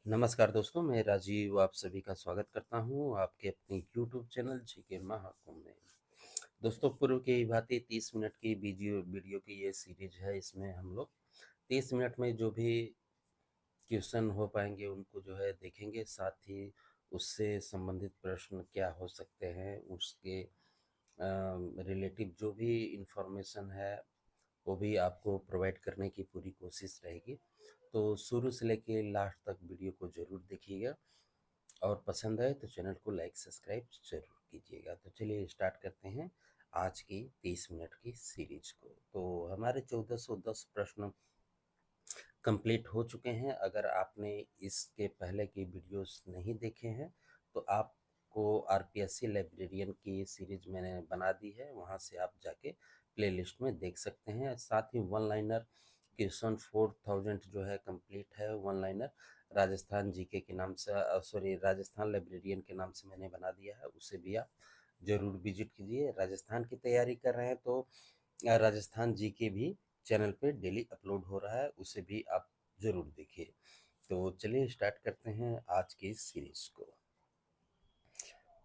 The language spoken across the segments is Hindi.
नमस्कार दोस्तों, मैं राजीव आप सभी का स्वागत करता हूँ आपके अपने यूट्यूब चैनल जीके महाकुंभ में। दोस्तों, पूर्व की भांति 30 मिनट की वीडियो वीडियो की ये सीरीज है। इसमें हम लोग 30 मिनट में जो भी क्वेश्चन हो पाएंगे उनको जो है देखेंगे, साथ ही उससे संबंधित प्रश्न क्या हो सकते हैं, उसके रिलेटिव जो भी इंफॉर्मेशन है वो भी आपको प्रोवाइड करने की पूरी कोशिश रहेगी। तो शुरू से लेके लास्ट तक वीडियो को ज़रूर देखिएगा और पसंद आए तो चैनल को लाइक सब्सक्राइब ज़रूर कीजिएगा। तो चलिए स्टार्ट करते हैं आज की 30 मिनट की सीरीज को। तो हमारे 1410 प्रश्न कंप्लीट हो चुके हैं। अगर आपने इसके पहले की वीडियोस नहीं देखे हैं तो आपको आरपीएससी लाइब्रेरियन की सीरीज मैंने बना दी है, वहाँ से आप जाके प्लेलिस्ट में देख सकते हैं। साथ ही वन लाइनर क्वेश्चन 4000 जो है कंप्लीट है। वन लाइनर राजस्थान जीके के नाम से सॉरी राजस्थान लाइब्रेरियन के नाम से मैंने बना दिया है, उसे भी आप ज़रूर विजिट कीजिए। राजस्थान की तैयारी कर रहे हैं तो राजस्थान जीके भी चैनल पे डेली अपलोड हो रहा है, उसे भी आप ज़रूर देखिए। तो चलिए स्टार्ट करते हैं आज की सीरीज को।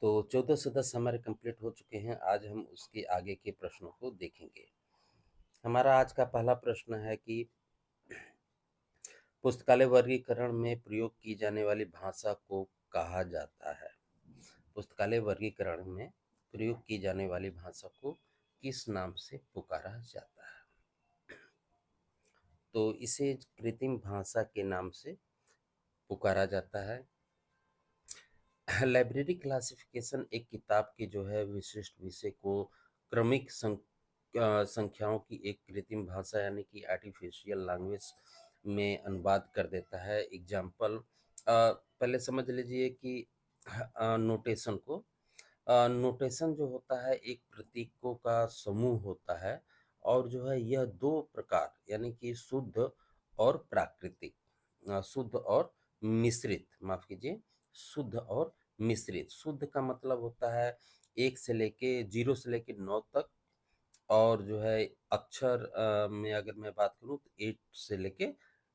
तो 14 से 10 हमारे कंप्लीट हो चुके हैं। आज हम उसके आगे के प्रश्नों को देखेंगे। हमारा आज का पहला प्रश्न है कि पुस्तकालय वर्गीकरण में प्रयोग की जाने वाली भाषा को कहा जाता है। पुस्तकालय वर्गीकरण में प्रयोग की जाने वाली भाषा को किस नाम से पुकारा जाता है? तो इसे कृत्रिम भाषा के नाम से पुकारा जाता है। लाइब्रेरी क्लासिफिकेशन एक किताब के जो है विशिष्ट विषय को क्रमिक संख्याओं की एक कृत्रिम भाषा यानी कि आर्टिफिशियल लैंग्वेज में अनुवाद कर देता है। एग्जाम्पल पहले समझ लीजिए कि नोटेशन को नोटेशन जो होता है एक प्रतीकों का समूह होता है और जो है यह दो प्रकार यानी कि शुद्ध और प्राकृतिक, शुद्ध और मिश्रित, माफ कीजिए, शुद्ध और मिश्रित। शुद्ध का मतलब होता है 1 से लेके 0 से लेके 9 तक, और जो है अक्षर में अगर मैं बात करूँ तो 8 से लेके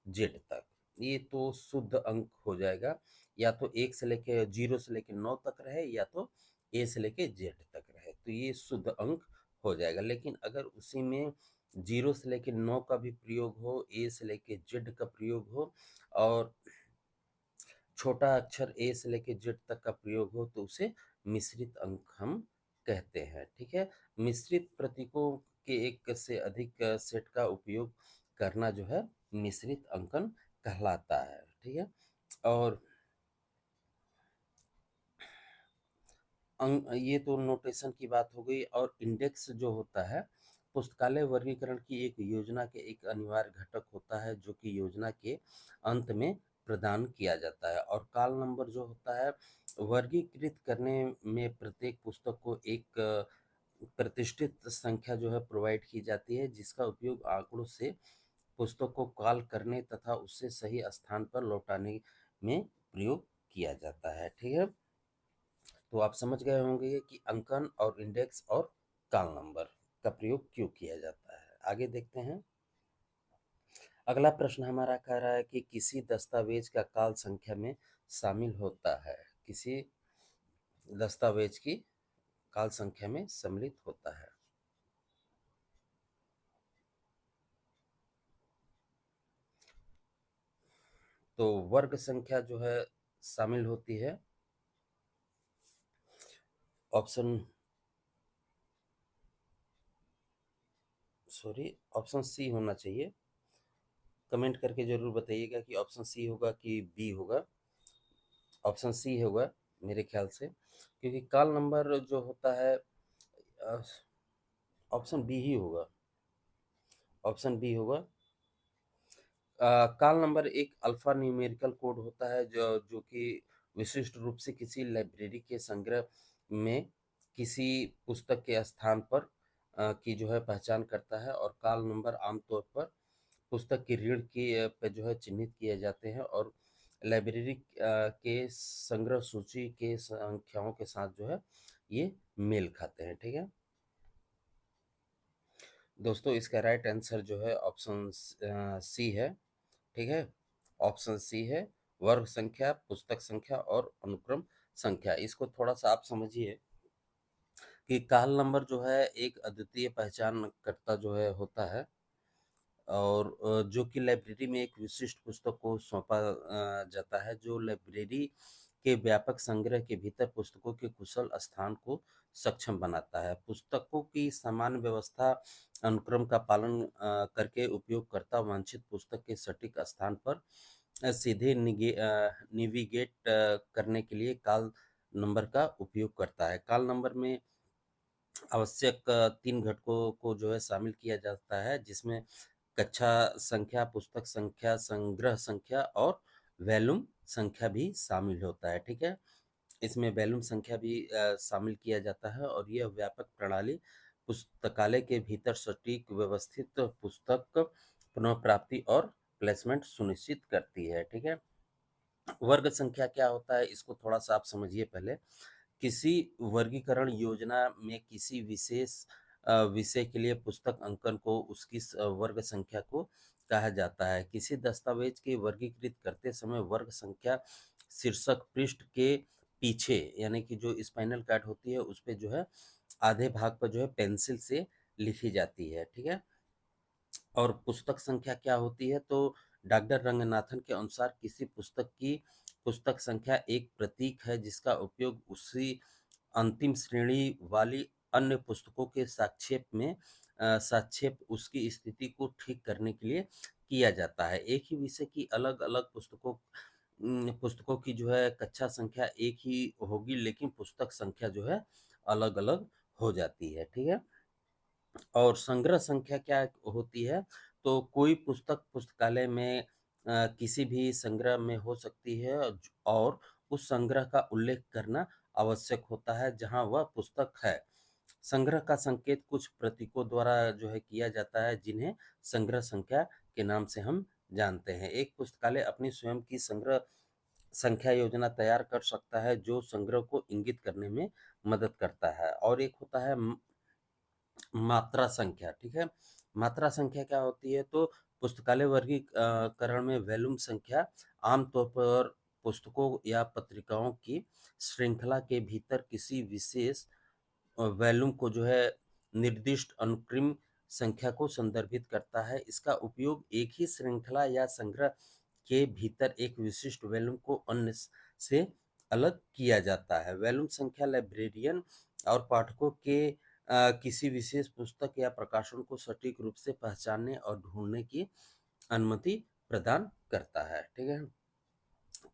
जेड तक, ये तो शुद्ध अंक हो जाएगा। या तो 1 से लेके 0 से लेके 9 तक रहे या तो ए से लेके जेड तक रहे, तो ये शुद्ध अंक हो जाएगा। लेकिन अगर उसी में 0 से लेके 9 का भी प्रयोग हो, ए से लेके जेड का प्रयोग हो और छोटा अक्षर ए से लेके जेड तक का प्रयोग हो तो उसे मिश्रित अंक हम कहते हैं। ठीक है, मिश्रित प्रतीकों के एक से अधिक सेट का उपयोग करना जो है मिश्रित अंकन कहलाता है। ठीक है, और ये तो नोटेशन की बात हो गई। और इंडेक्स जो होता है पुस्तकालय वर्गीकरण की एक योजना के एक अनिवार्य घटक होता है जो कि योजना के अंत में प्रदान किया जाता है। और काल नंबर जो होता है वर्गीकृत करने में प्रत्येक पुस्तक को एक प्रतिष्ठित संख्या जो है प्रोवाइड की जाती है जिसका उपयोग आंकड़ों से पुस्तक को कॉल करने तथा उससे सही स्थान पर लौटाने में प्रयोग किया जाता है। ठीक है, तो आप समझ गए होंगे कि अंकन और इंडेक्स और काल नंबर का प्रयोग क्यों किया जाता है। आगे देखते हैं। अगला प्रश्न हमारा कह रहा है कि किसी दस्तावेज का काल संख्या में शामिल होता है। किसी दस्तावेज की काल संख्या में सम्मिलित होता है। तो वर्ग संख्या जो है शामिल होती है। ऑप्शन ऑप्शन सी होना चाहिए। कमेंट करके जरूर बताइएगा कि ऑप्शन सी होगा कि बी होगा। ऑप्शन सी होगा मेरे ख्याल से, क्योंकि काल नंबर जो होता है ऑप्शन बी ही होगा। ऑप्शन बी होगा। काल नंबर एक अल्फा न्यूमेरिकल कोड होता है जो कि विशिष्ट रूप से किसी लाइब्रेरी के संग्रह में किसी पुस्तक के स्थान पर की जो है पहचान करता है। और काल नंबर आमतौर पर पुस्तक की रीढ़ की पे जो है चिन्हित किए जाते हैं और लाइब्रेरी के संग्रह सूची के संख्याओं के साथ जो है ये मेल खाते हैं। ठीक है दोस्तों, इसका राइट आंसर जो है ऑप्शन सी है। ठीक है, ऑप्शन सी है। वर्ग संख्या, पुस्तक संख्या और अनुक्रम संख्या। इसको थोड़ा-सा आप समझिए कि काल नंबर जो है एक अद्वितीय पहचानकर्ता जो है होता है और जो कि लाइब्रेरी में एक विशिष्ट पुस्तक को सौंपा जाता है, जो लाइब्रेरी के व्यापक संग्रह के भीतर पुस्तकों के कुशल स्थान को सक्षम बनाता है। पुस्तकों की सामान्य व्यवस्था अनुक्रम का पालन करके उपयोगकर्ता वांछित पुस्तक के सटीक स्थान पर सीधे नेविगेट करने के लिए काल नंबर का उपयोग करता है। काल नंबर में आवश्यक 3 घटकों को जो है शामिल किया जाता है, जिसमें कक्षा संख्या, पुस्तक संख्या, संग्रह संख्या और वॉल्यूम संख्या भी शामिल होता है, ठीक है? इसमें वॉल्यूम संख्या भी शामिल किया जाता है और यह व्यापक प्रणाली पुस्तकालय के भीतर सटीक व्यवस्थित पुस्तक पुनः प्राप्ति और प्लेसमेंट सुनिश्चित करती है, ठीक है? वर्ग संख्या क्या होता है, इसको थोड़ा-सा आप समझिए पहले। किसी वर्गीकरण योजना में किसी विशेष विषय के लिए पुस्तक अंकन को उसकी वर्ग संख्या को कहा जाता है। किसी दस्तावेज के वर्गीकृत करते समय वर्ग संख्या शीर्षक पृष्ठ के पीछे यानी कि जो स्पाइनल कार्ड होती है उस पे जो है आधे भाग पर जो है पेंसिल से लिखी जाती है, ठीक है? और पुस्तक संख्या क्या होती है, तो डॉक्टर रंगनाथन के अनुसार किसी पुस्तक की पुस्तक संख्या एक प्रतीक है जिसका उपयोग उसी अंतिम श्रेणी वाली अन्य पुस्तकों के साक्षेप उसकी स्थिति को ठीक करने के लिए किया जाता है। एक ही विषय की अलग-अलग पुस्तकों की जो है कक्षा संख्या एक ही होगी, लेकिन पुस्तक संख्या जो है अलग-अलग हो जाती है, ठीक है? और संग्रह संख्या क्या होती है, तो कोई पुस्तक पुस्तकालय में किसी भी संग्रह में हो सकती है और उस संग्रह का उल्लेख करना आवश्यक होता है जहाँ वह पुस्तक है। संग्रह का संकेत कुछ प्रतीकों द्वारा जो है किया जाता है जिन्हें संग्रह संख्या के नाम से हम जानते हैं। एक पुस्तकालय अपनी स्वयं की संग्रह संख्या योजना तैयार कर सकता है जो संग्रह को इंगित करने में मदद करता है और एक होता है मात्रा संख्या, ठीक है? मात्रा संख्या क्या होती है, तो पुस्तकालय वर्गीकरण में वॉल्यूम संख्या आमतौर पर पुस्तकों या पत्रिकाओं की श्रृंखला के भीतर किसी विशेष वॉल्यूम को जो है निर्दिष्ट अनुक्रम संख्या को संदर्भित करता है। इसका उपयोग एक ही श्रृंखला या संग्रह के भीतर एक विशिष्ट वॉल्यूम को अन्य से अलग किया जाता है। वॉल्यूम संख्या लाइब्रेरियन और पाठकों के किसी विशेष पुस्तक या प्रकाशन को सटीक रूप से पहचानने और ढूंढने की अनुमति प्रदान करता है, ठीक है?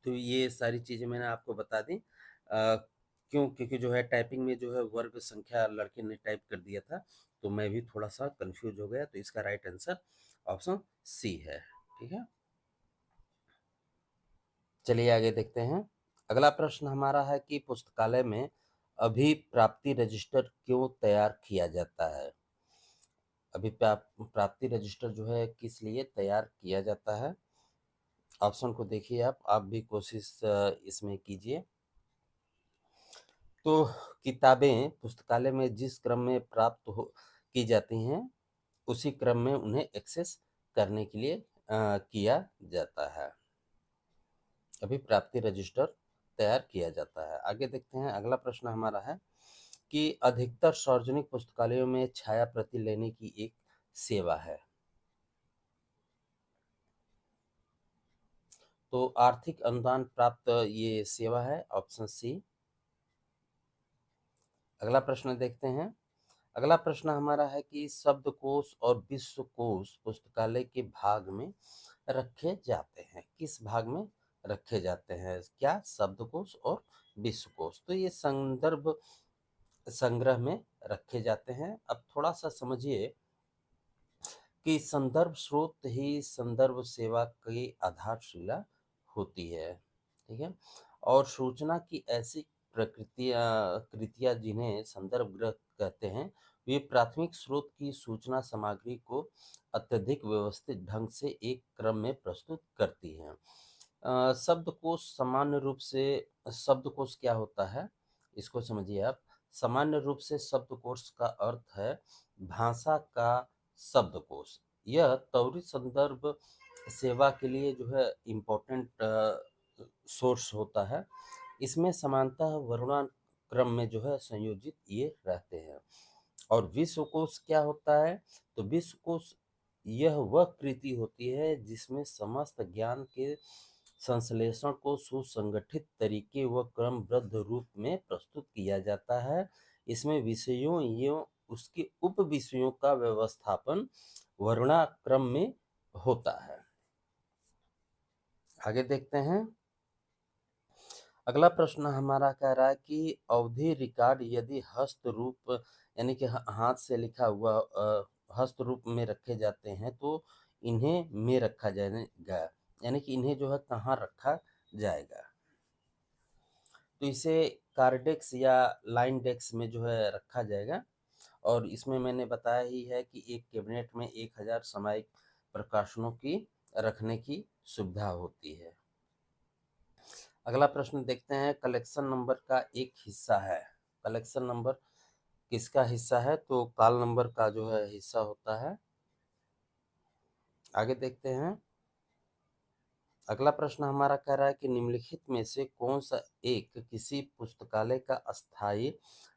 तो ये सारी चीज़ें मैंने आपको बता दी। क्यों? क्योंकि जो है टाइपिंग में जो है वर्ग संख्या लड़के ने टाइप कर दिया था, तो मैं भी थोड़ा-सा कन्फ्यूज़ हो गया, तो इसका राइट आंसर ऑप्शन सी है, ठीक है? चलिए आगे देखते हैं। अगला प्रश्न हमारा है कि पुस्तकालय में अभिप्राप्ति रजिस्टर क्यों तैयार किया जाता है? प्राप्ति रजिस्टर जो है किस लिए तैयार किया जाता है? ऑप्शन को देखिए आप भी कोशिश इसमें कीजिए। तो किताबें पुस्तकालय में जिस क्रम में प्राप्त हो की जाती हैं, उसी क्रम में उन्हें एक्सेस करने के लिए किया जाता है। अभी प्राप्ति रजिस्टर तैयार किया जाता है। आगे देखते हैं, अगला प्रश्न हमारा है कि अधिकतर सार्वजनिक पुस्तकालयों में छाया प्रति लेने की एक सेवा है। तो आर्थिक अनुदान प्राप्त ये सेवा है, ऑप्शन सी। अगला प्रश्न देखते हैं। अगला प्रश्न हमारा है कि शब्दकोश और विश्वकोश पुस्तकालय के भाग में रखे जाते हैं। किस भाग में रखे जाते हैं? क्या? शब्दकोश और विश्वकोश। तो ये संदर्भ संग्रह में रखे जाते हैं। अब थोड़ा-सा समझिए कि संदर्भ स्रोत ही संदर्भ सेवा की आधारशिला होती है, ठीक है? और सूचना की ऐसी कृतियाँ जिन्हें संदर्भ ग्रंथ कहते हैं, वे प्राथमिक स्रोत की सूचना सामग्री को अत्यधिक व्यवस्थित ढंग से एक क्रम में प्रस्तुत करती हैं। शब्दकोश क्या होता है? इसको समझिए आप। सामान्य रूप से शब्दकोश का अर्थ है भाषा का शब्दकोश। यह त्वरित संदर्भ सेवा के लिए जो है इम्पोर्टेंट सोर्स होता है। इसमें समानतः वर्णानुक्रम में जो है संयोजित ये रहते हैं। और विश्वकोश क्या होता है? तो विश्वकोश यह वह कृति होती है जिसमें समस्त ज्ञान के संश्लेषण को सुसंगठित तरीके व क्रमबद्ध रूप में प्रस्तुत किया जाता है। इसमें विषयों एवं उसके उप विषयों का व्यवस्थापन वर्णाक्रम में होता है। आगे देखते हैं। अगला प्रश्न हमारा कह रहा है कि अवधि रिकॉर्ड यदि हस्त रूप यानी कि हाथ से लिखा हुआ हस्त रूप में रखे जाते हैं तो इन्हें में रखा जाएगा, यानी कि इन्हें जो है कहाँ रखा जाएगा? तो इसे कार्डेक्स या लाइन डेस्क में जो है रखा जाएगा। और इसमें मैंने बताया ही है कि एक कैबिनेट में 1000 सामयिक प्रकाशनों की रखने की सुविधा होती है। अगला प्रश्न देखते हैं। कलेक्शन नंबर का एक हिस्सा है। कलेक्शन नंबर किसका हिस्सा है? तो काल नंबर का जो है हिस्सा होता है। आगे देखते हैं। अगला प्रश्न हमारा कह रहा है कि निम्नलिखित में से कौन सा एक किसी पुस्तकालय का अस्थायी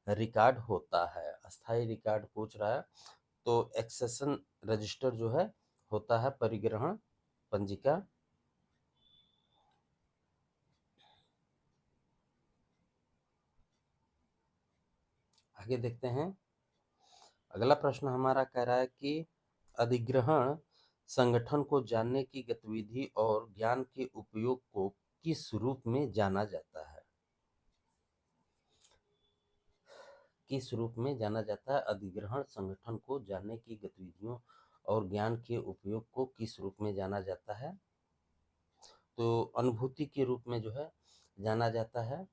रिकॉर्ड होता है? अस्थायी रिकॉर्ड पूछ रहा है। तो एक्सेशन रजिस्टर जो है होता है परिग्रहण पंजिका। आगे देखते हैं। अगला प्रश्न हमारा कह रहा है कि अधिग्रहण संगठन को जानने की गतिविधि और ज्ञान के उपयोग को किस रूप में जाना जाता है? किस रूप में जाना जाता है? अधिग्रहण संगठन को जानने की गतिविधियों और ज्ञान के उपयोग को किस रूप में जाना जाता है? तो अनुभूति के रूप में जो है जाना जाता है।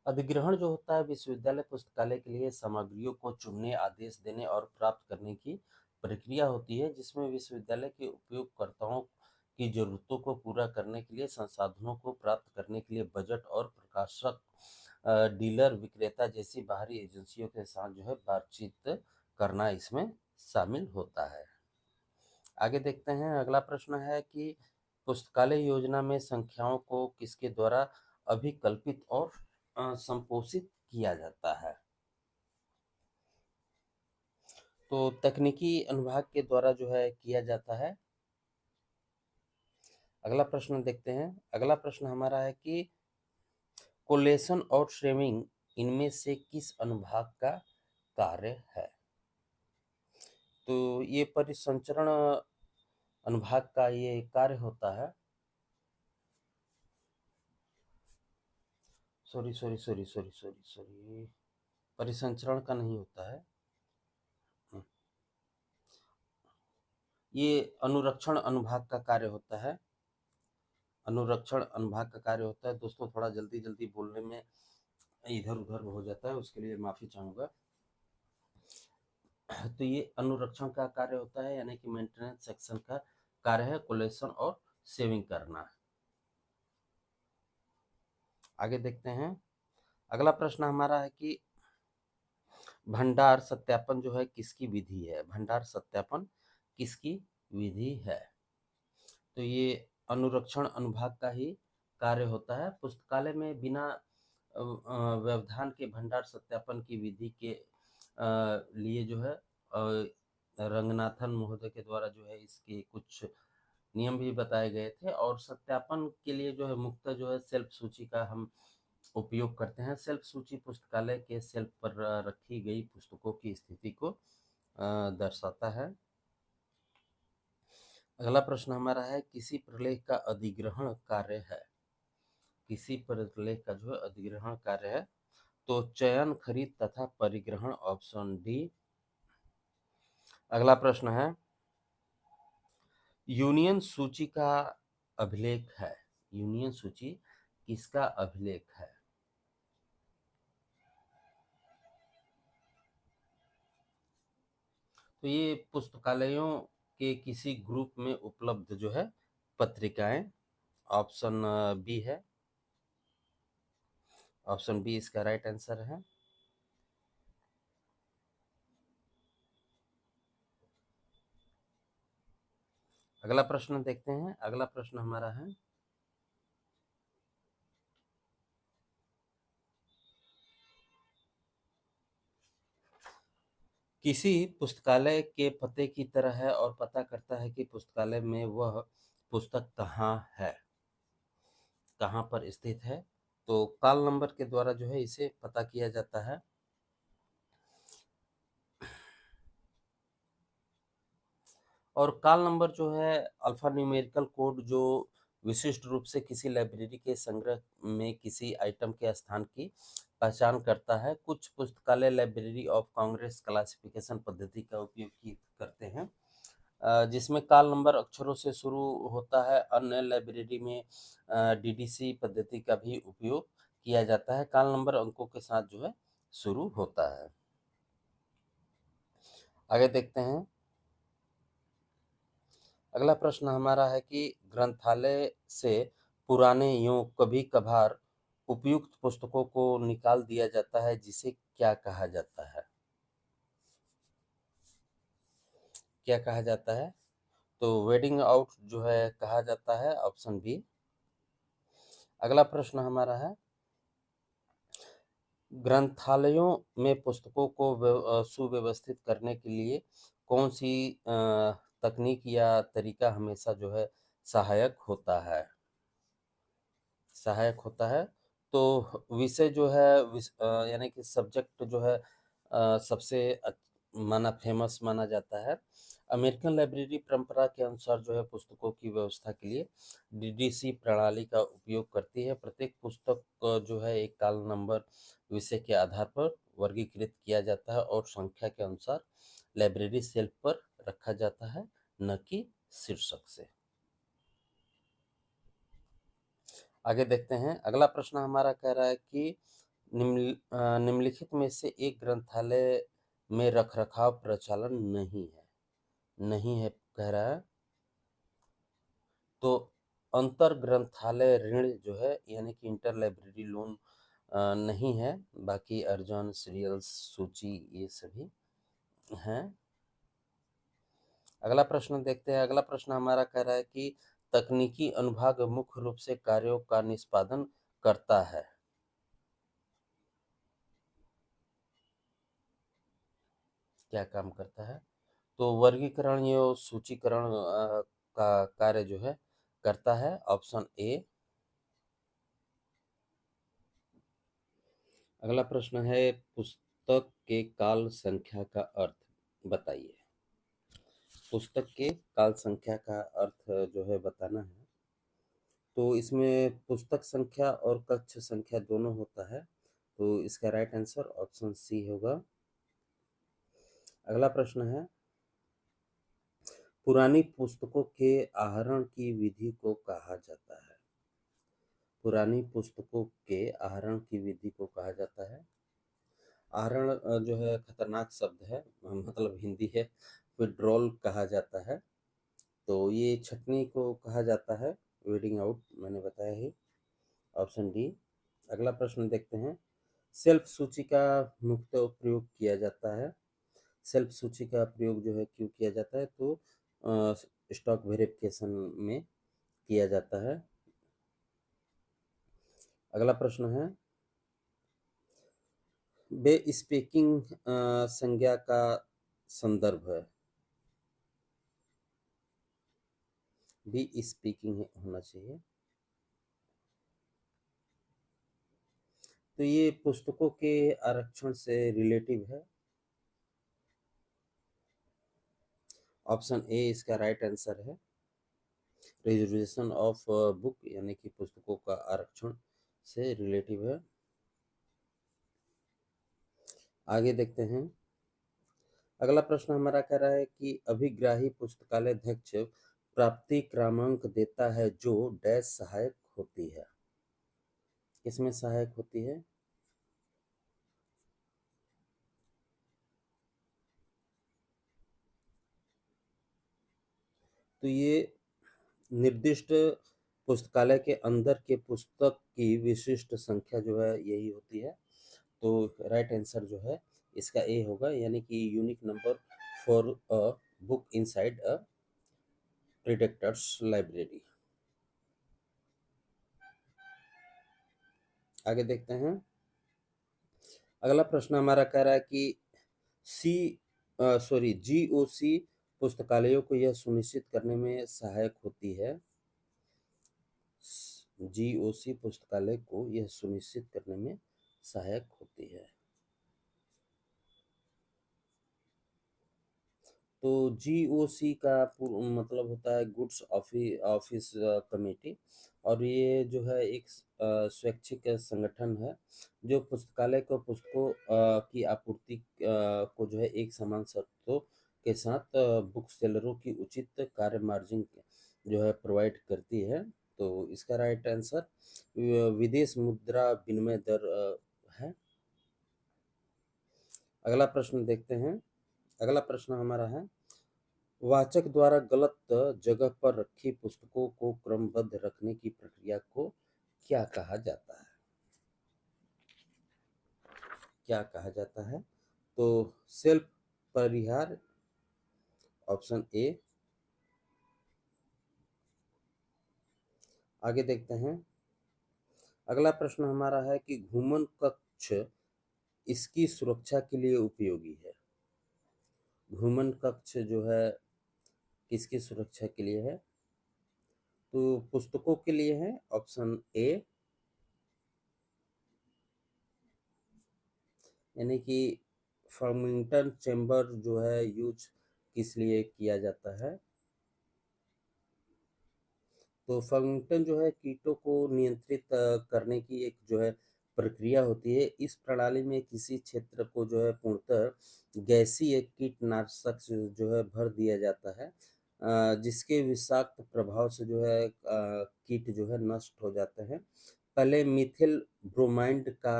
अधिग्रहण जो होता है विश्वविद्यालय पुस्तकालय के लिए सामग्रियों को चुनने, आदेश देने और प्राप्त करने की प्रक्रिया होती है, जिसमें विश्वविद्यालय के उपयोगकर्ताओं की जरूरतों को पूरा करने के लिए, संसाधनों को प्राप्त करने के लिए बजट और प्रकाशक डीलर विक्रेता जैसी बाहरी एजेंसियों के साथ जो है बातचीत करना इसमें शामिल होता है। आगे देखते हैं। अगला प्रश्न है कि पुस्तकालय योजना में संख्याओं को किसके द्वारा अभिकल्पित और संपोषित किया जाता है? तो तकनीकी अनुभाग के द्वारा जो है किया जाता है। अगला प्रश्न देखते हैं। अगला प्रश्न हमारा है कि कोलेशन और श्रेमिंग इनमें से किस अनुभाग का कार्य है? तो ये परिसंचरण अनुभाग का ये कार्य होता है। Sorry sorry sorry sorry sorry sorry, परिसंचरण का नहीं होता है। ये अनुरक्षण अनुभाग का कार्य होता है। अनुरक्षण अनुभाग का कार्य होता है। दोस्तों थोड़ा जल्दी जल्दी बोलने में इधर उधर हो जाता है, उसके लिए माफ़ी चाहूँगा। तो ये अनुरक्षण का कार्य होता है, यानी कि मेंटेनेंस सेक्शन का कार्य है कोलेक्शन और सेविंग करना। आगे देखते हैं। अगला प्रश्न हमारा है कि भंडार सत्यापन जो है किसकी विधि है? भंडार सत्यापन किसकी विधि है? तो ये अनुरक्षण अनुभाग का ही कार्य होता है। पुस्तकालय में बिना व्यवधान के भंडार सत्यापन की विधि के लिए जो है रंगनाथन महोदय के द्वारा जो है इसके कुछ नियम भी बताए गए थे। और सत्यापन के लिए जो है मुख्यतः जो है सेल्फ सूची का हम उपयोग करते हैं। सेल्फ सूची पुस्तकालय के सेल्फ पर रखी गई पुस्तकों की स्थिति को दर्शाता है। अगला प्रश्न हमारा है किसी प्रलेख का अधिग्रहण कार्य है? किसी प्रलेख का जो है अधिग्रहण कार्य है? तो चयन, खरीद तथा परिग्रहण, ऑप्शन डी। अगला प्रश्न है यूनियन सूची का अभिलेख है। यूनियन सूची किसका अभिलेख है? तो ये पुस्तकालयों के किसी ग्रुप में उपलब्ध जो है पत्रिकाएं, ऑप्शन बी है। ऑप्शन बी इसका राइट आंसर है। अगला प्रश्न देखते हैं। अगला प्रश्न हमारा है किसी पुस्तकालय के पते की तरह है और पता करता है कि पुस्तकालय में वह पुस्तक कहाँ है, कहाँ पर स्थित है। तो कॉल नंबर के द्वारा जो है इसे पता किया जाता है। और कॉल नंबर जो है अल्फा न्यूमेरिकल कोड जो विशिष्ट रूप से किसी लाइब्रेरी के संग्रह में किसी आइटम के स्थान की पहचान करता है। कुछ पुस्तकालय लाइब्रेरी ऑफ कांग्रेस क्लासिफिकेशन पद्धति का उपयोग करते हैं, जिसमें कॉल नंबर अक्षरों से शुरू होता है। अन्य लाइब्रेरी में डीडीसी पद्धति का भी उपयोग किया जाता है। कॉल नंबर अंकों के साथ जो है शुरू होता है। आगे देखते हैं। अगला प्रश्न हमारा है कि ग्रंथालय से पुराने यूं कभी कभार उपयुक्त पुस्तकों को निकाल दिया जाता है, जिसे क्या कहा जाता है? क्या कहा जाता है? तो वेडिंग आउट जो है कहा जाता है, ऑप्शन बी। अगला प्रश्न हमारा है, ग्रंथालयों में पुस्तकों को सुव्यवस्थित करने के लिए कौन सी तकनीक या तरीका हमेशा जो है सहायक होता है? सहायक होता है। तो विषय जो है यानी कि सब्जेक्ट जो है सबसे माना फेमस माना जाता है। अमेरिकन लाइब्रेरी परंपरा के अनुसार जो है पुस्तकों की व्यवस्था के लिए डीडीसी प्रणाली का उपयोग करती है। प्रत्येक पुस्तक जो है एक काल नंबर विषय के आधार पर वर्गीकृत किया जाता है और संख्या के अनुसार लाइब्रेरी शेल्फ पर रखा जाता है, न कि शीर्षक से। आगे देखते हैं। अगला प्रश्न हमारा कह रहा है कि निम्नलिखित में से एक ग्रंथालय में रखरखाव प्रचालन नहीं है कह रहा है। तो अंतर ग्रंथालय ऋण जो है यानी कि इंटर लाइब्रेरी लोन नहीं है। बाकी अर्जन, सीरियल्स, सूची ये सभी हैं। अगला प्रश्न देखते हैं। अगला प्रश्न हमारा कह रहा है कि तकनीकी अनुभाग मुख्य रूप से कार्यों का निष्पादन करता है। क्या काम करता है? तो वर्गीकरण या सूचीकरण का कार्य जो है करता है, ऑप्शन ए। अगला प्रश्न है, पुस्तक के काल संख्या का अर्थ बताइए। पुस्तक के काल संख्या का अर्थ जो है बताना है। तो इसमें पुस्तक संख्या और कक्ष संख्या दोनों होता है। तो इसका राइट आंसर ऑप्शन सी होगा। अगला प्रश्न है, पुरानी पुस्तकों के आहरण की विधि को कहा जाता है। पुरानी पुस्तकों के आहरण की विधि को कहा जाता है। आहरण जो है खतरनाक शब्द है, मतलब हिंदी है, विड्रॉल कहा जाता है। तो ये छटनी को कहा जाता है, वीडिंग आउट मैंने बताया ही, ऑप्शन डी। अगला प्रश्न देखते हैं। सेल्फ सूची का मुख्य प्रयोग किया जाता है। सेल्फ सूची का प्रयोग जो है क्यों किया जाता है? तो स्टॉक वेरिफिकेशन में किया जाता है। अगला प्रश्न है, बे स्पीकिंग संज्ञा का संदर्भ है। बी स्पीकिंग होना चाहिए। तो ये पुस्तकों के आरक्षण से रिलेटिव है, ऑप्शन ए इसका राइट आंसर है। रिजर्वेशन ऑफ बुक यानी कि पुस्तकों का आरक्षण से रिलेटिव है। आगे देखते हैं। अगला प्रश्न हमारा कह रहा है कि अभिग्राही पुस्तकालय अध्यक्ष प्राप्ति क्रमांक देता है जो डैश सहायक होती है। किसमें सहायक होती है? तो ये निर्दिष्ट पुस्तकालय के अंदर के पुस्तक की विशिष्ट संख्या जो है यही होती है। तो राइट आंसर जो है इसका ए होगा, यानी कि unique number for a book inside a predictors library. आगे देखते हैं। अगला प्रश्न हमारा कह रहा है कि सी सॉरी, जीओसी पुस्तकालयों को यह सुनिश्चित करने में सहायक होती है। जीओसी पुस्तकालय को यह सुनिश्चित करने में सहायक होती है। तो जीओसी का मतलब होता है गुड्स ऑफिस कमेटी, और ये जो है एक स्वैच्छिक संगठन है जो पुस्तकालय को पुस्तकों की आपूर्ति को जो है एक समान शर्तों के साथ बुक सेलरों की उचित कार्य मार्जिन जो है प्रोवाइड करती है। तो इसका राइट आंसर विदेश मुद्रा विनिमय दर है। अगला प्रश्न देखते हैं। अगला प्रश्न हमारा है, वाचक द्वारा गलत जगह पर रखी पुस्तकों को क्रमबद्ध रखने की प्रक्रिया को क्या कहा जाता है? क्या कहा जाता है? तो सेल्फ परिहार, ऑप्शन ए। आगे देखते हैं। अगला प्रश्न हमारा है कि घूमन कक्ष इसकी सुरक्षा के लिए उपयोगी है। घूमन कक्ष जो है किसकी सुरक्षा के लिए है? तो पुस्तकों के लिए है, ऑप्शन ए। यानी कि फर्मिंगटन चेंबर जो है यूज किस लिए किया जाता है? तो फर्मिंगटन जो है कीटों को नियंत्रित करने की एक जो है प्रक्रिया होती है। इस प्रणाली में किसी क्षेत्र को जो है पूर्णतः गैसीय कीटनाशक से जो है भर दिया जाता है, जिसके विषाक्त प्रभाव से जो है कीट जो है नष्ट हो जाते हैं। पहले मिथिल ब्रोमाइड का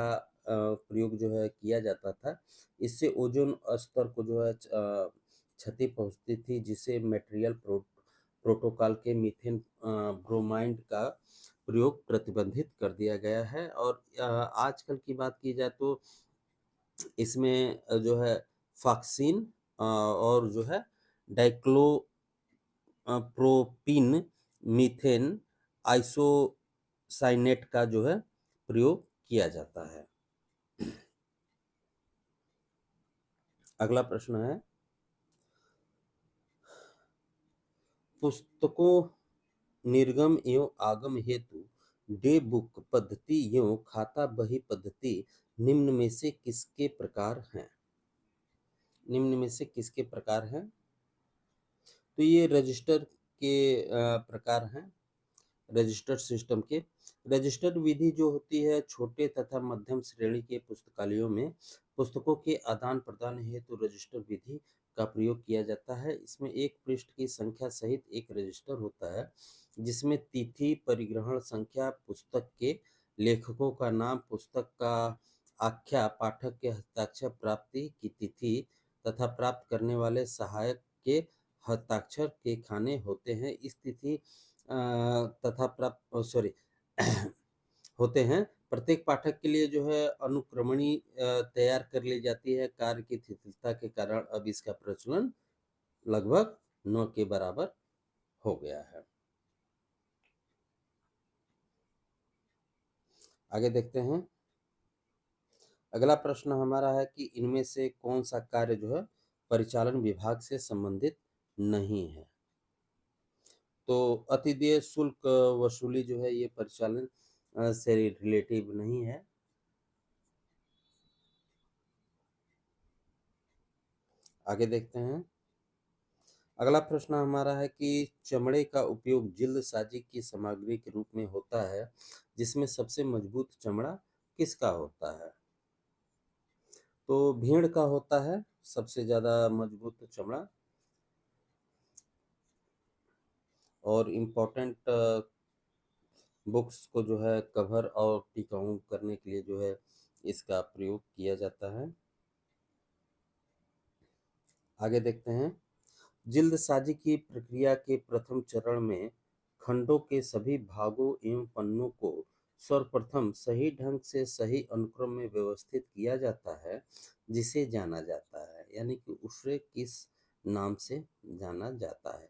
प्रयोग जो है किया जाता था। इससे ओजोन स्तर को जो है क्षति पहुंचती थी, जिसे मटेरियल प्रोटोकॉल के मीथेन ब्रोमाइड का प्रयोग प्रतिबंधित कर दिया गया है। और आजकल की बात की जाए तो इसमें जो है फॉक्सीन और जो है डाइक्लो प्रोपिन मीथेन आइसोसाइनेट का जो है प्रयोग किया जाता है। अगला प्रश्न है, पुस्तकों निर्गम एवं आगम हेतु डे बुक पद्धति एवं खाता बही पद्धति निम्न में से किसके प्रकार हैं? निम्न में से किसके प्रकार हैं? तो ये रजिस्टर के प्रकार हैं। रजिस्टर सिस्टम के रजिस्टर विधि जो होती है छोटे तथा मध्यम श्रेणी के पुस्तकालयों में पुस्तकों के आदान प्रदान हेतु रजिस्टर विधि का प्रयोग किया जाता है। इसमें एक पृष्ठ की संख्या सहित एक रजिस्टर होता है, जिसमें तिथि, परिग्रहण संख्या, पुस्तक के लेखकों का नाम, पुस्तक का आख्या, पाठक के हस्ताक्षर, प्राप्ति की तिथि तथा प्राप्त करने वाले सहायक के हस्ताक्षर के खाने होते हैं। इस तिथि तथा प्राप्त सॉरी होते हैं। प्रत्येक पाठक के लिए जो है अनुक्रमणी तैयार कर ली जाती है। कार्य की शिथिलता के कारण अब इसका प्रचलन लगभग न के बराबर हो गया है। आगे देखते हैं। अगला प्रश्न हमारा है कि इनमें से कौन सा कार्य जो है परिचालन विभाग से संबंधित नहीं है? तो अतिदेय शुल्क वसूली जो है ये परिचालन से रिलेटिव नहीं है। आगे देखते हैं। अगला प्रश्न हमारा है कि चमड़े का उपयोग जल्दसाजी की सामग्री के रूप में होता है, जिसमें सबसे मजबूत चमड़ा किसका होता है? तो भेड़ का होता है सबसे ज्यादा मजबूत चमड़ा। और इम्पोर्टेंट बुक्स को जो है कवर और टिकाऊ करने के लिए जो है इसका प्रयोग किया जाता है। आगे देखते हैं। जल्दसाजी की प्रक्रिया के प्रथम चरण में खंडों के सभी भागों एवं पन्नों को सर्वप्रथम सही ढंग से सही अनुक्रम में व्यवस्थित किया जाता है, जिसे जाना जाता है, यानी कि उसे किस नाम से जाना जाता है?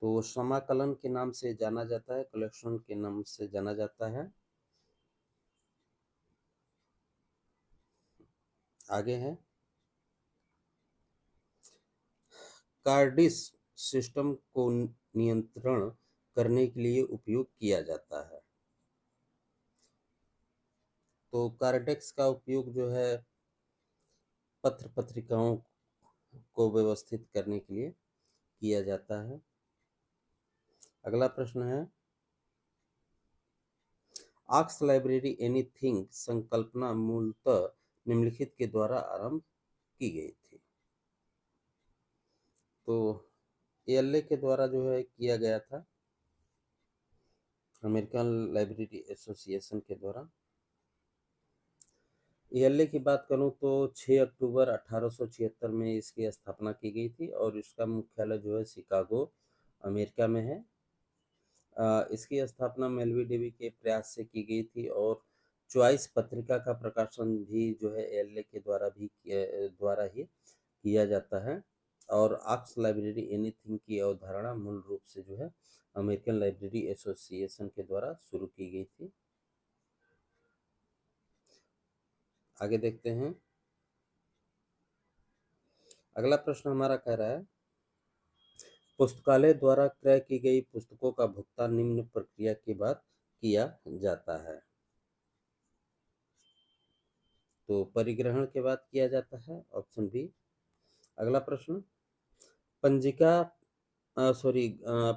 तो समाकलन के नाम से जाना जाता है, कलेक्शन के नाम से जाना जाता है। आगे है। कार्डिस सिस्टम को नियंत्रण करने के लिए उपयोग किया जाता है। तो कार्डेक्स का उपयोग जो है पत्र पत्रिकाओं को व्यवस्थित करने के लिए किया जाता है। अगला प्रश्न है, आक्स लाइब्रेरी एनीथिंग संकल्पना मूलतः निम्नलिखित के द्वारा आरंभ की गई थी। तो एएलए के द्वारा जो है किया गया था, अमेरिकन लाइब्रेरी एसोसिएशन के द्वारा। एएलए की बात करूं तो 6 अक्टूबर 1876 में इसकी स्थापना की गई थी और इसका मुख्यालय जो है शिकागो, अमेरिका में है। इसकी स्थापना मेलवी डेवी के प्रयास से की गई थी और चॉइस पत्रिका का प्रकाशन भी जो है एएलए के द्वारा ही किया जाता है। और आक्स लाइब्रेरी एनीथिंग की अवधारणा मूल रूप से जो है अमेरिकन लाइब्रेरी एसोसिएशन के द्वारा शुरू की गई थी। आगे देखते हैं। अगला प्रश्न हमारा कह रहा है, पुस्तकालय द्वारा क्रय की गई पुस्तकों का भुगतान निम्न प्रक्रिया के बाद किया जाता है। तो परिग्रहण के बाद किया जाता है, ऑप्शन बी। अगला प्रश्न, पंजिका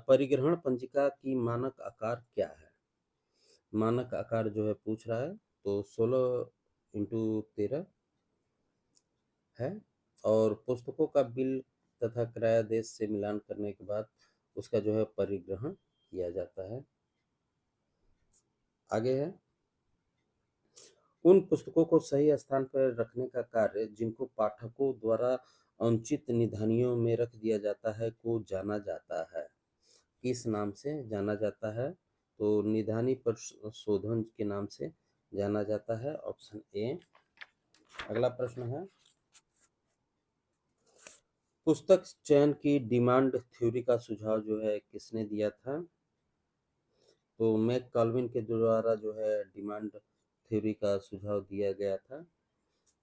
परिग्रहण पंजिका की मानक आकार क्या है? मानक आकार जो है पूछ रहा है, तो 16x13 है और पुस्तकों का बिल तथा क्रयादेश से मिलान करने के बाद उसका जो है परिग्रहण किया जाता है। आगे है, उन पुस्तकों को सही स्थान पर रखने का कार्य जिनको पाठकों द्वारा अनुचित निधानियों में रख दिया जाता है को जाना जाता है। किस नाम से जाना जाता है? तो निधानी पर शोधन के नाम से जाना जाता है, ऑप्शन ए। अगला प्रश्न है, पुस्तक चयन की डिमांड थ्योरी का सुझाव जो है किसने दिया था? तो मैक कॉल्विन के द्वारा जो है डिमांड थ्योरी का सुझाव दिया गया था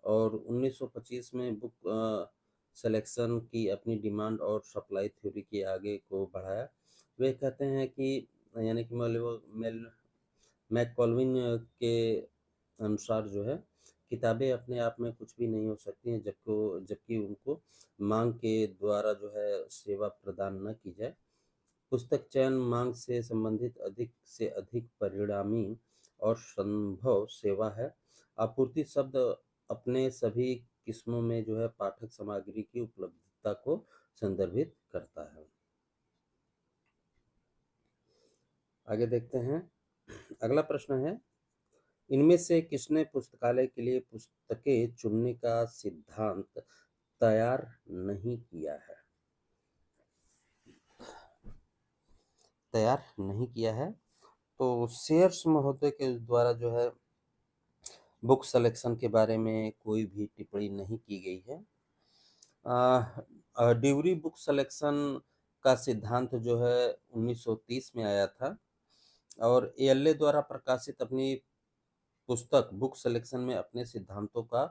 और 1925 में बुक सिलेक्शन की अपनी डिमांड और सप्लाई थ्योरी के आगे को बढ़ाया। वे कहते हैं कि यानी कि मैककॉल्विन के अनुसार जो है किताबें अपने आप में कुछ भी नहीं हो सकती हैं जबकि उनको मांग के द्वारा जो है सेवा प्रदान न की जाए। पुस्तक चयन मांग से संबंधित अधिक से अधिक परिणामी और संभव सेवा है। आपूर्ति शब्द अपने सभी किस्मों में जो है पाठक सामग्री की उपलब्धता को संदर्भित करता है। आगे देखते हैं। अगला प्रश्न है, इनमें से किसने पुस्तकालय के लिए पुस्तकें चुनने का सिद्धांत तैयार नहीं किया है? तैयार नहीं किया है, तो सेयर्स महोदय के द्वारा जो है बुक सिलेक्शन के बारे में कोई भी टिप्पणी नहीं की गई है। ड्यूरी बुक सिलेक्शन का सिद्धांत जो है 1930 में आया था और एएलए द्वारा प्रकाशित अपनी पुस्तक बुक सिलेक्शन में अपने सिद्धांतों का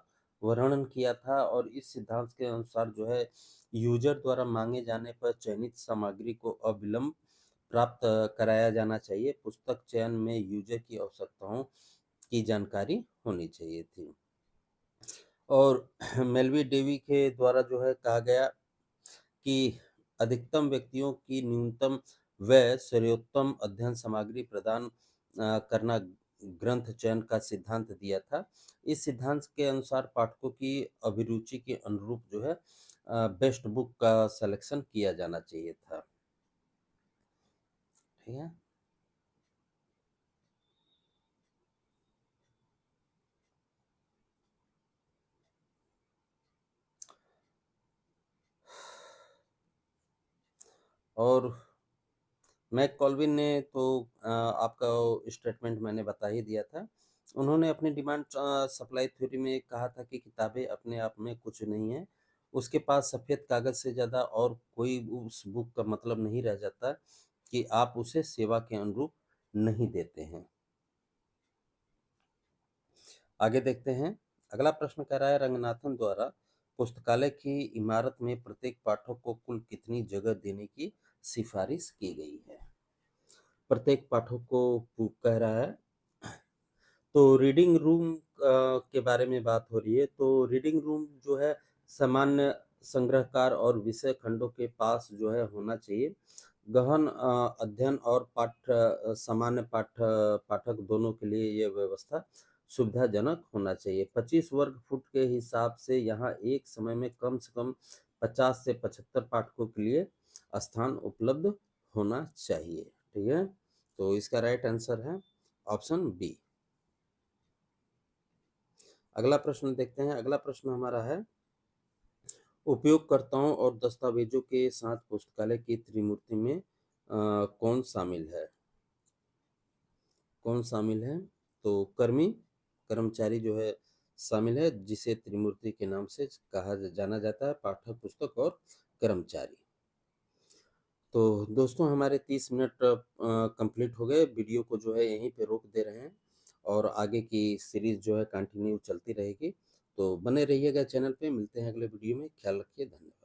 वर्णन किया था और इस सिद्धांत के अनुसार जो है यूजर द्वारा मांगे जाने पर चयनित सामग्री को अविलंब प्राप्त कराया जाना चाहिए। पुस्तक चयन में यूजर की आवश्यकताओं की जानकारी होनी चाहिए थी। और मेलवी डेवी के द्वारा जो है कहा गया कि अधिकतम व्यक्तियों की न्यूनतम व्यय सर्वोत्तम अध्ययन सामग्री प्रदान करना ग्रंथ चयन का सिद्धांत दिया था। इस सिद्धांत के अनुसार पाठकों की अभिरुचि के अनुरूप जो है बेस्ट बुक का सिलेक्शन किया जाना चाहिए था। ठीक है। और मैक कॉल्विन ने तो आपका स्टेटमेंट मैंने बता ही दिया था। उन्होंने अपनी डिमांड सप्लाई थ्योरी में कहा था कि किताबें अपने आप में कुछ नहीं है, उसके पास सफ़ेद कागज से ज़्यादा और कोई उस बुक का मतलब नहीं रह जाता कि आप उसे सेवा के अनुरूप नहीं देते हैं। आगे देखते हैं। अगला प्रश्न कह रहा है, रंगनाथन द्वारा पुस्तकालय की इमारत में प्रत्येक पाठक को कुल कितनी जगह देने की सिफारिश की गई है? प्रत्येक पाठक को कह रहा है। तो रीडिंग रूम के बारे में बात हो रही है। तो रीडिंग रूम जो है सामान्य संग्रहकार और विषय खंडों के पास जो है होना चाहिए। गहन अध्ययन और सामान्य पाठक दोनों के लिए ये व्यवस्था सुविधाजनक होना चाहिए। 25 वर्ग फुट के हिसाब से यहाँ एक समय में कम से कम 50 से 75 पाठकों के लिए स्थान उपलब्ध होना चाहिए। ठीक है, तो इसका राइट आंसर है ऑप्शन बी। अगला प्रश्न देखते हैं। अगला प्रश्न हमारा है, उपयोगकर्ताओं और दस्तावेजों के साथ पुस्तकालय की त्रिमूर्ति में कौन शामिल है? कौन शामिल है? तो कर्मचारी जो है शामिल है, जिसे त्रिमूर्ति के नाम से कहा जाना जाता है, पाठक, पुस्तक और कर्मचारी। तो दोस्तों हमारे 30 मिनट कंप्लीट हो गए। वीडियो को जो है यहीं पे रोक दे रहे हैं और आगे की सीरीज जो है कंटिन्यू चलती रहेगी। तो बने रहिएगा चैनल पे। मिलते हैं अगले वीडियो में। ख्याल रखिए। धन्यवाद।